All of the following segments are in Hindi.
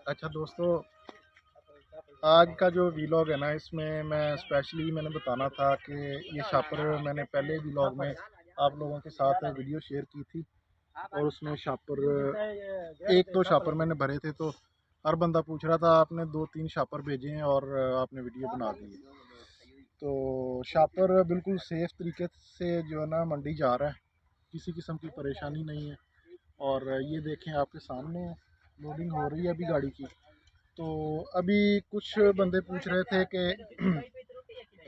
अच्छा दोस्तों, आज का जो वीलॉग है ना, इसमें मैं स्पेशली मैंने बताना था कि ये शापर मैंने पहले वीलॉग में आप लोगों के साथ वीडियो शेयर की थी और उसमें शापर एक दो शापर मैंने भरे थे। तो हर बंदा पूछ रहा था, आपने 2-3 शापर भेजे हैं और आपने वीडियो बना दी है। तो शापर बिल्कुल सेफ़ तरीके से जो है ना मंडी जा रहा है, किसी किस्म की परेशानी नहीं है। और ये देखें आपके सामने लोडिंग हो रही है अभी गाड़ी की। तो अभी कुछ बंदे पूछ रहे थे कि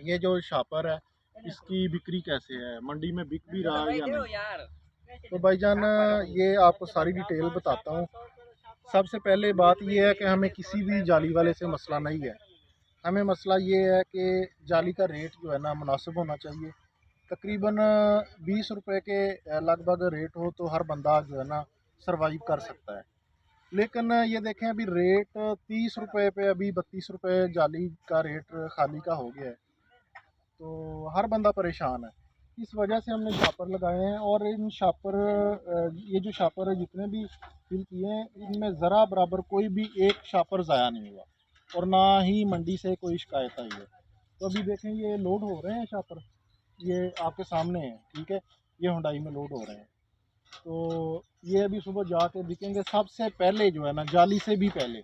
ये जो शापर है इसकी बिक्री कैसे है, मंडी में बिक भी रहा है या नहीं। तो भाईजान, ये आपको सारी डिटेल बताता हूँ। सबसे पहले बात ये है कि हमें किसी भी जाली वाले से मसला नहीं है। हमें मसला ये है कि जाली का रेट जो है ना मुनासिब होना चाहिए। तकरीबन 20 रुपए के लगभग रेट हो तो हर बंदा जो है ना सरवाइव कर सकता है। लेकिन ये देखें, अभी रेट 30 रुपए पे, अभी 32 रुपए जाली का रेट खाली का हो गया है। तो हर बंदा परेशान है। इस वजह से हमने शापर लगाए हैं और इन शापर ये जो शापर है जितने भी फिल किए हैं, इनमें ज़रा बराबर कोई भी एक शापर ज़ाया नहीं हुआ और ना ही मंडी से कोई शिकायत आई है। तो अभी देखें, ये लोड हो रहे हैं शापर, ये आपके सामने है, ठीक है। ये हुंडई में लोड हो रहे हैं। तो ये अभी सुबह जाके बिकेंगे। सबसे पहले जो है ना, जाली से भी पहले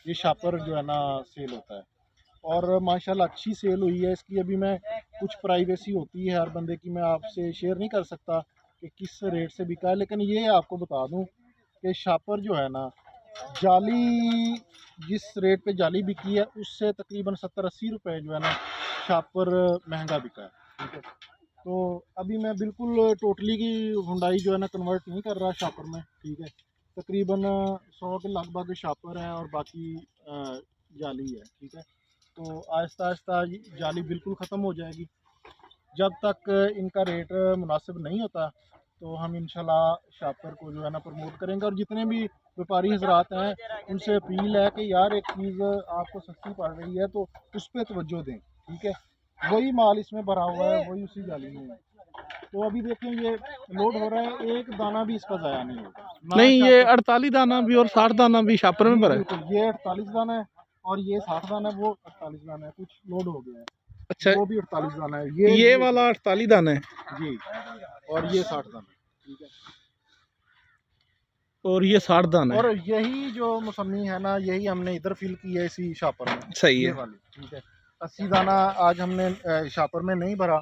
ये शापर जो है ना सेल होता है और माशाल्लाह अच्छी सेल हुई है इसकी। अभी मैं कुछ प्राइवेसी होती है हर बंदे की, मैं आपसे शेयर नहीं कर सकता कि किस रेट से बिका है, लेकिन ये आपको बता दूं कि शापर जो है ना, जाली जिस रेट पे जाली बिकी है उससे तकरीबन 70-80 रुपए जो है ना शापर महंगा बिका है, ठीक है। तो अभी मैं बिल्कुल टोटली की हुंडई जो है ना कन्वर्ट नहीं कर रहा शापर में, ठीक है। तकरीबन 100 के लगभग शापर है और बाकी जाली है, ठीक है। तो आहिस्ता आहिस्ता जाली बिल्कुल ख़त्म हो जाएगी। जब तक इनका रेट मुनासिब नहीं होता तो हम इंशाल्लाह शापर को जो है ना प्रमोट करेंगे। और जितने भी व्यापारी हजरात हैं उनसे अपील है कि यार, एक चीज़ आपको सस्ती पड़ रही है तो उस पर तवज्जो दें, ठीक है। वही माल इसमें भरा हुआ है, वही उसी जाली में है। तो अभी देखें, ये लोड हो रहा है, एक दाना भी इसका ज़ाया नहीं होगा ना। नहीं, ये शापर 48 दाना भी और 60 दाना भी शापर में भरा है। बिल्कुल, ये 48 दाना है और ये 60 दाना है, वो 48 दाना है, कुछ लोड हो गया है। अच्छा, वो भी 48 दाना है, ये वाला 48 दाना है जी, और ये 60 दाना है, ठीक है। और ये 60 दाना और है। यही जो मौसमी है ना, यही हमने इधर फिल की है इसी शापर में, सही ये है। वाली, ठीक है। 80 दाना आज हमने शापर में नहीं भरा,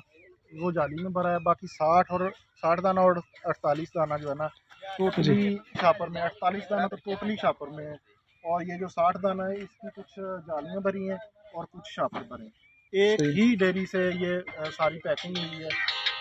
वो जाली में भरा है। बाकी 60 दाना और 48 दाना जो है ना जी, टोटली शापर में, 48 दाना तो टोटली शापर में है। और ये जो 60 दाना है इसकी कुछ जालियाँ भरी हैं और कुछ शापर भरे हैं। एक सही। ही डेयरी से ये सारी पैकिंग हुई है।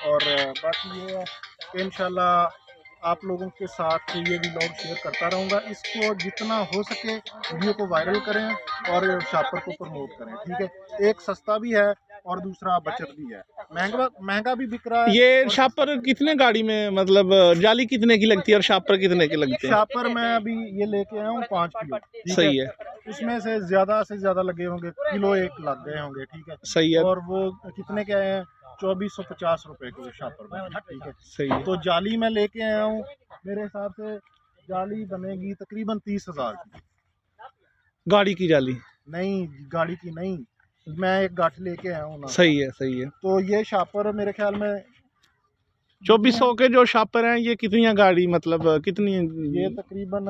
और बाकी ये है कि इंशाल्लाह आप लोगों के साथ ये व्लॉग शेयर करता रहूँगा। इसको जितना हो सके वीडियो को वायरल करें और शापर को प्रमोट करें, ठीक है। एक सस्ता भी है और दूसरा बचत भी है। महंगा महंगा भी बिक रहा है ये और सस्ता शापर कितने गाड़ी में, मतलब जाली कितने की लगती है और शापर कितने के लगते हैं? शापर मैं अभी ये लेके आया हूँ 5 किलो, ठीक है। सही है। उसमें से ज़्यादा लगे होंगे, किलो एक लग गए होंगे, ठीक है। सही है। और वो कितने के आए हैं, 2450 रुपये के शापर में, ठीक है। सही है। तो जाली मैं लेके आया हूँ, मेरे हिसाब से जाली बनेगी तकरीबन 30,000 की। गाड़ी की जाली। नहीं, गाड़ी की नहीं, मैं एक गाठ लेके आया हूँ ना। सही है, सही है। तो ये शापर मेरे ख्याल में 2400 के जो शापर हैं, ये कितनी गाड़ी, मतलब कितनी? ये तकरीबन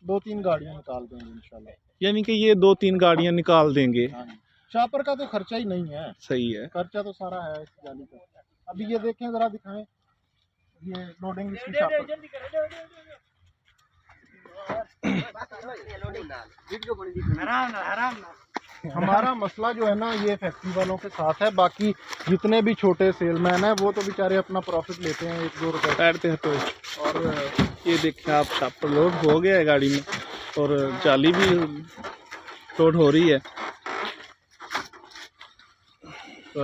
2-3 गाड़ियाँ निकाल देंगे इंशाल्लाह। यानी कि ये 2-3 गाड़ियां निकाल देंगे। हाँ जी। शापर का तो खर्चा ही नहीं है, सही है। खर्चा तो सारा है इस जाली का। अभी ये देखें, ज़रा दिखाएं, ये लोडिंग इसकी शापर। हमारा मसला जो है ना ये फैक्ट्री वालों के साथ है। बाकी जितने भी छोटे सेलमैन हैं वो तो बेचारे अपना प्रॉफिट लेते हैं 1-2 रुपए बैठते हैं तो। और ये देखिए आप, शापर लोड हो गया है गाड़ी में और जाली भी लोड हो रही है। तो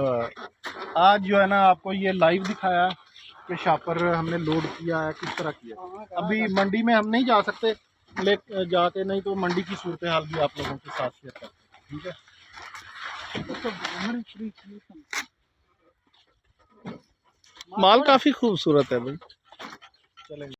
आज जो है ना आपको ये लाइव दिखाया कि शापर हमने लोड किया है, किस तरह किया। अभी मंडी में हम नहीं जा सकते, ले जाके नहीं तो मंडी की सूरत हाल भी आप लोगों के साथ शेयर करते हैं, ठीक है। माल काफी खूबसूरत है भाई। चलेंगे।